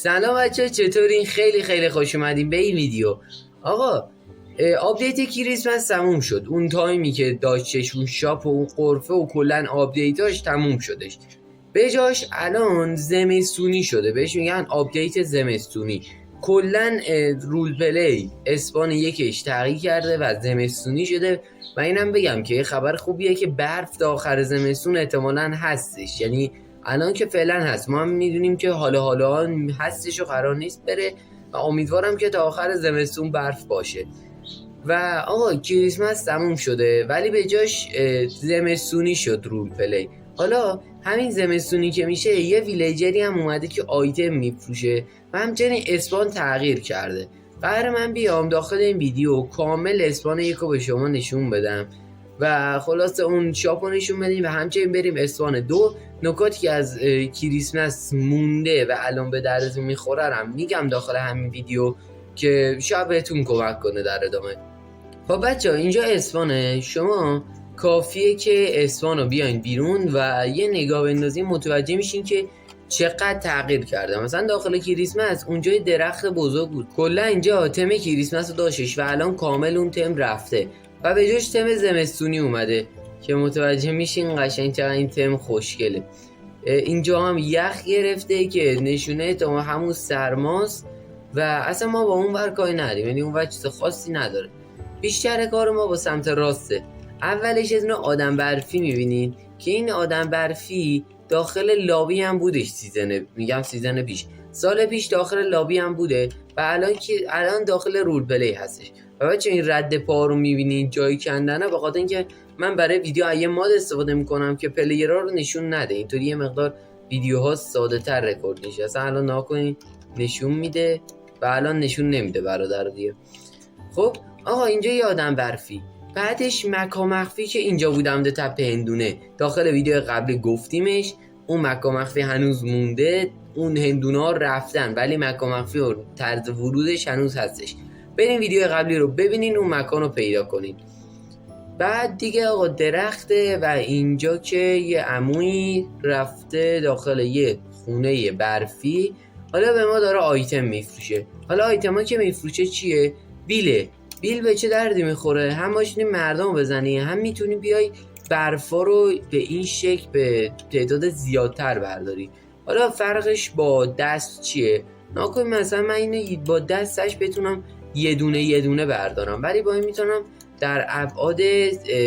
سلام بچه، چطورین؟ خیلی خوش اومدین به این ویدیو. آقا آپدیت کریسمس تموم شد. اون تایمی که داشتش اون شاپ و اون قرفه و کلن آپدیتاش تموم شدش. به جاش الان زمستونی شده، بهش میگن آپدیت زمستونی. کلن رول پلی اسپان یکش تغییر کرده و زمستونی شده. و اینم بگم که خبر خوبیه که برف تا آخر زمستون احتمالاً هستش، یعنی الان که فعلا هست. ما هم میدونیم که حالا هستش و قرار نیست بره و امیدوارم که تا آخر زمستون برف باشه. و آقا کریسمس تموم شده ولی به جاش زمستونی شد رول پلی. حالا همین زمستونی که میشه یه ویلیجری هم اومده که آیتم میفروشه و همچنین اسپان تغییر کرده. قرار من بیام داخل این ویدیو کامل اسپان یکو به شما نشون بدم و خلاصه اون شاپو نشون بدیم و همچنین بریم اسپان دو. نکاتی که از کریسمس مونده و الان به دردتون میخوره هم میگم داخل همین ویدیو که شاید بهتون کمک کنه در ادامه. خب بچه ها، اینجا اسپانه. شما کافیه که اسپان رو بیاین بیرون و یه نگاه بندازین متوجه میشین که چقدر تغییر کرده. مثلا داخل کریسمس اونجا درخت بزرگ بود، کلا اینجا تم کریسمس رو داشتش و الان کامل اون تم رفته و به جاش تم زمستونی اومده که متوجه میشین قشنگ چقدر این تم خوشگله. اینجا هم یخ گرفته که نشونه تا همون سرماست و اصلا ما با اون ور کاری نداریم، یعنی اون ور چیز خاصی نداره. بیشتر کار ما با سمت راسته. اولش از اینو آدم برفی میبینید که این آدم برفی داخل لابی هم بودش سیزن پیش، سال پیش داخل لابی هم بوده و الان داخل رول پلی هستش. و بچه این رد پا رو میبینید جایی کندنه، به خاطر اینکه من برای ویدیو یه ماد استفاده میکنم که پلیرها رو نشون نده، اینطوری یه مقدار ویدیوها ساده تر رکورد میشه. اصلا الان ناکنین نشون میده و الان نشون نمیده برادر دیگه. خب آقا اینجا یه آدم برفی، بعدش مکا مخفی که اینجا بودم ده تپه هندونه. داخل ویدیو قبل گفتیمش، اون مکا مخفی هنوز مونده، اون هندونه ها رفتن ولی مکا مخفی و طرز ورودش هنوز هستش. بریم ویدیو قبلی رو ببینین اون مکان رو پیدا کنین. بعد دیگه آقا درخته و اینجا که یه عمویی رفته داخل یه خونه برفی، حالا به ما داره آیتم میفروشه. حالا آیتم ها که میفروشه چیه؟ بیل به چه دردی میخوره؟ هم میتونی مردم بزنی، هم میتونی بیای برفا رو به این شکل به تعداد زیادتر برداری. حالا فرقش با دست چیه؟ ناکنی مثلا من اینو با دستش بتونم یه دونه بردارم، ولی با این میتونم در ابعاد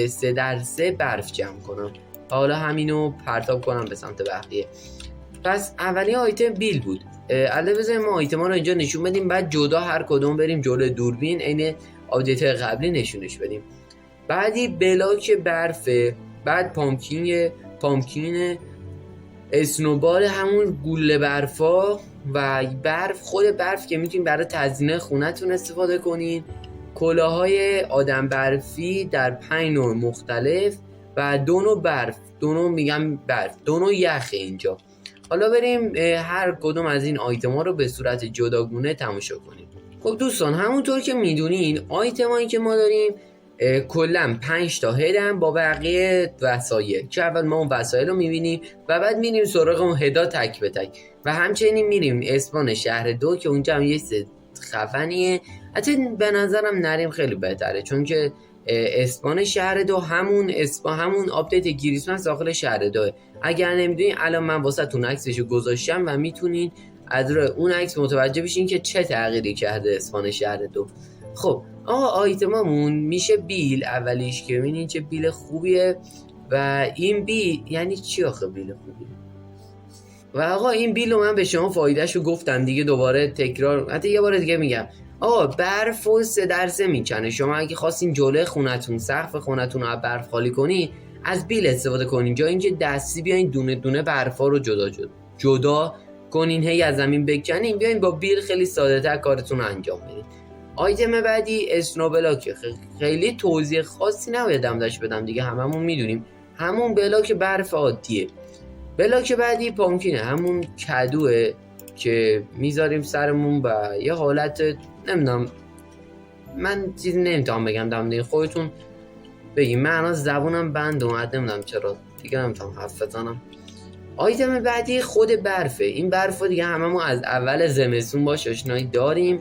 3x3 برف جمع کنم. حالا همینو پرتاب کنم به سمت بقیه. پس اولی آیتم بیل بود. الان بذاریم ما آیتم ها رو اینجا نشون بدیم، بعد جدا هر کدوم بریم جلوی دوربین عین آپدیت قبلی نشونش بدیم. بعدی بلاک برفه، بعد پامکین اسنوبال همون گوله برفا و خود برف که میتونین برای تزیین خونتون استفاده کنین. کلاهای آدم برفی در 5 نوع مختلف و 2 نوع برف، 2 نوع یخ اینجا. حالا بریم هر کدوم از این آیتم ها رو به صورت جداگونه تماشا کنیم. خب دوستان، همونطور که میدونین آیتم هایی که ما داریم کلا 5 تا هدن با بقیه وسایل، که اول ما اون وسایل رو میبینیم و بعد میریم سراغ اون هدا تک به تک و همچنین میریم اسپان شهر 2 که اونجا هم یه خفنیه. حتی به نظرم نریم خیلی بهتره، چون که اسپان شهر 2 همون آپدیت کریسمس داخل شهر 2. اگر نمیدونین الان من واسهتون عکسشو گذاشتم و میتونین از روی اون عکس متوجه بشین که چه تغییری کرده اسپان شهر 2. خب آقا آیتمامون میشه بیل اولیش که ببینین چه بیل خوبیه. و این بیل یعنی چی آخه بیل خوبیه؟ و آقا این بیل رو من به شما فایدهشو گفتم دیگه، دوباره تکرار حتی یه بار دیگه میگم. آقا برف و 3x3 میکنه. شما اگه خواستین جلوی خونتون سقف خونتون رو برف خالی کنی، از بیل استفاده کنین، جای اینکه دستی بیاین دونه دونه برفا رو جدا کنین هی از زمین بکنین، بیاین با بیل خیلی ساده تر کارتون رو انجام بدین. آیتم بعدی اسنو بلاک. خیلی توضیح خاصی نبایدم داشت بدم دیگه، هممون میدونیم همون بلاک برف عادیه. بلاک بعدی پامکینه، همون کدوه که میذاریم سرمون و یه حالت نمیدونم، من چیزی نمیتونم بگم دم خودتون بگیم. من الان زبونم بند اومد، نمیدونم چرا دیگه نمیتونم حرف بزنم. آیتم بعدی خود برفه. این برف دیگه هممون از اول زمستون باش آشنایی داریم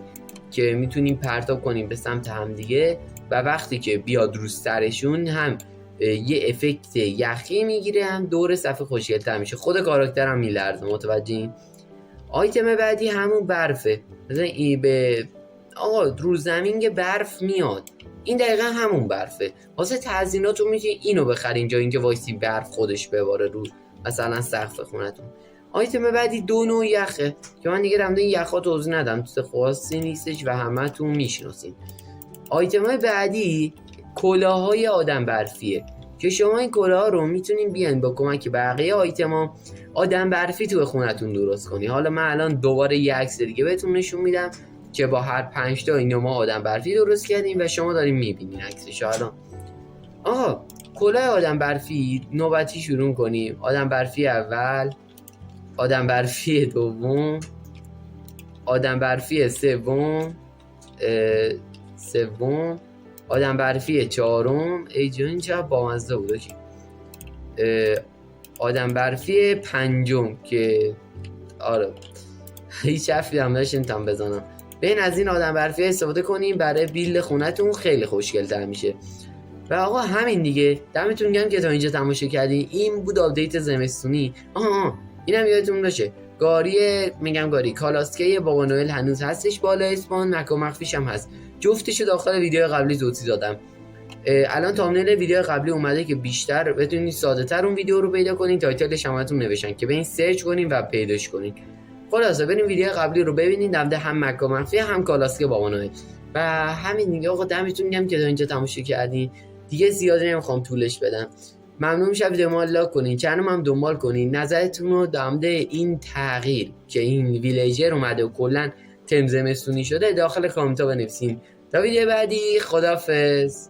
که میتونیم پرتاب کنیم به سمت همدیگه و وقتی که بیاد رو سرشون هم یه افکت یخی میگیره، هم دور صفحه خوشگل‌تر میشه، خود کاراکتر هم میلرزه. متوجهین؟ آیتم بعدی همون برفه. مثلا این به آقا رو زمین که برف میاد، این دقیقا همون برفه. واسه تزییناتون میتونید اینو بخرین جای اینکه وایسی برف خودش بباره رو مثلا سقف خونتون. آیتم بعدی 2 نوع یخه که من دیگه رمده این یخا توضیح ندم، تو خاصی نیستش و همتون میشناسین. آیتم های بعدی کلاهای آدم برفیه که شما این کلاه رو میتونین بیان با کمک بقیه آیتما آدم برفی تو خونتون درست کنی. حالا من الان دوباره یه عکس دیگه بهتون نشون میدم که با هر 5 تا اینو ما آدم برفی درست کردیم و شما دارین میبینین عکسش. الان آقا کلاه آدم برفی نوبتی شروع کنیم. آدم برفی اول، آدم برفی دوم، آدم برفی سوم، آدم برفی چهارم. ای جون اینجا بامزه بود. آدم برفی پنجم که آره هیچ حرفی هم نشنیدم بزنم. بین از این آدم برفی استفاده کنیم برای بیل خونتون، خیلی خوشگل‌تر میشه. و آقا همین دیگه، دمتون گرم که تا اینجا تماشا کردین. این بود آپدیت زمستونی. اینم یادتون باشه گاری کالاسکه بابا نوئل هنوز هستش بالا اسپان، مک و مخفیش هم هست. جفتشو داخل ویدیو قبلی توضیح دادم. الان تامنیل ویدیو قبلی اومده که بیشتر بتونید ساده تر اون ویدیو رو پیدا کنین. تایتلش همتون نوشتن که برین سرچ کنین و پیداش کنین. خلاصه بریم ویدیو قبلی رو ببینید، نمده هم مک و مخفی هم کالاسکه بابا نوئل. و همین دیگه آقا، دمتون گرم که تا اینجا تماشا کردین. دیگه زیاد نمیخوام طولش بدم. ممنون میشم ویدیو ما لایک کنین، چنلم هم دنبال کنین. نظرتون رو در مورد این تغییر که این ویلیجر اومده و کلا تم زمستونی شده داخل کامنت ها بنویسین. تا ویدیو بعدی، خداحافظ.